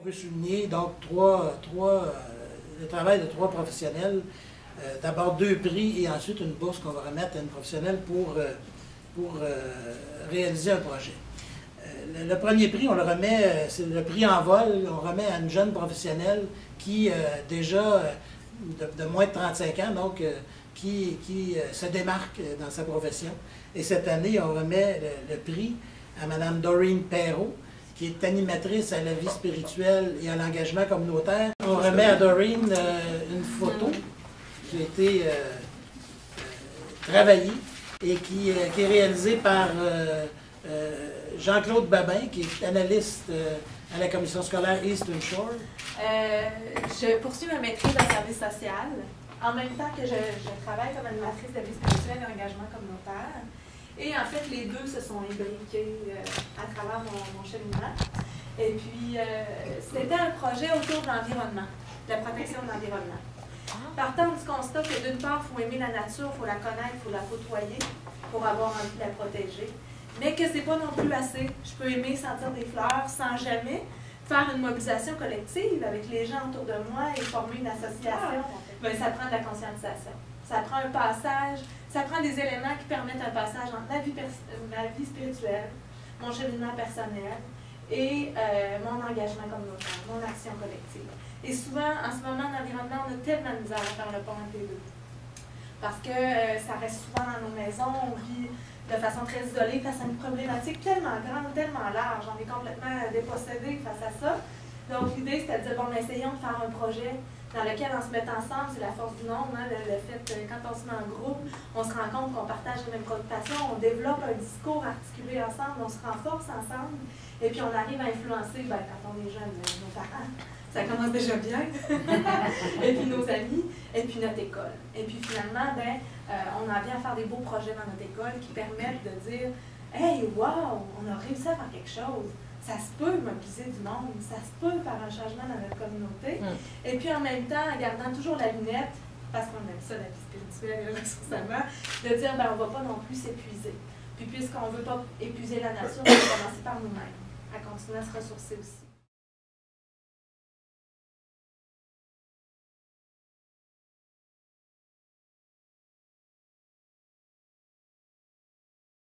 On veut souligner donc le travail de 3 professionnels. D'abord 2 prix et ensuite une bourse qu'on va remettre à une professionnelle pour réaliser un projet. Le premier prix, on le remet, c'est le prix en vol, on remet à une jeune professionnelle qui, déjà de moins de 35 ans, donc qui se démarque dans sa profession. Et cette année, on remet le prix à Mme Doreen Perrault, qui est animatrice à la vie spirituelle et à l'engagement communautaire. On remet à Doreen une photo qui a été travaillée et qui est réalisée par Jean-Claude Babin, qui est analyste à la commission scolaire Eastern Shore. Je poursuis ma maîtrise en service social, en même temps que je travaille comme animatrice de vie spirituelle et engagement communautaire. Et en fait, les deux se sont imbriqués à travers mon cheminement. Et puis, c'était un projet autour de l'environnement, de la protection de l'environnement. Partant du constat que d'une part, il faut aimer la nature, il faut la connaître, il faut la côtoyer pour avoir envie de la protéger, mais que c'est pas non plus assez. Je peux aimer sentir des fleurs sans jamais faire une mobilisation collective avec les gens autour de moi et former une association. Bien, ça prend de la conscientisation. Ça prend un passage, ça prend des éléments qui permettent un passage entre ma vie spirituelle, mon cheminement personnel et mon engagement communautaire, mon action collective. Et souvent, en ce moment, dans l'environnement, on a tellement de misère à faire le pont entre les deux. Parce que ça reste souvent dans nos maisons, on vit de façon très isolée face à une problématique tellement grande, tellement large. On est complètement dépossédé face à ça. Donc, l'idée, c'était de dire, bon, essayons de faire un projet dans lequel on se met ensemble, c'est la force du nombre, hein, le fait que quand on se met en groupe, on se rend compte qu'on partage les mêmes préoccupations, on développe un discours articulé ensemble, on se renforce ensemble, et puis on arrive à influencer, ben, quand on est jeune, nos parents, ça commence déjà bien, et puis nos amis, et puis notre école. Et puis finalement, ben, on en vient à faire des beaux projets dans notre école qui permettent de dire « Hey, wow, on a réussi à faire quelque chose ». Ça se peut mobiliser du monde, ça se peut faire un changement dans notre communauté. Et puis en même temps, en gardant toujours la lunette, parce qu'on aime ça, la vie spirituelle et le ressourcement, de dire, ben, on ne va pas non plus s'épuiser. Puis puisqu'on ne veut pas épuiser la nature, on va commencer par nous-mêmes, à continuer à se ressourcer aussi.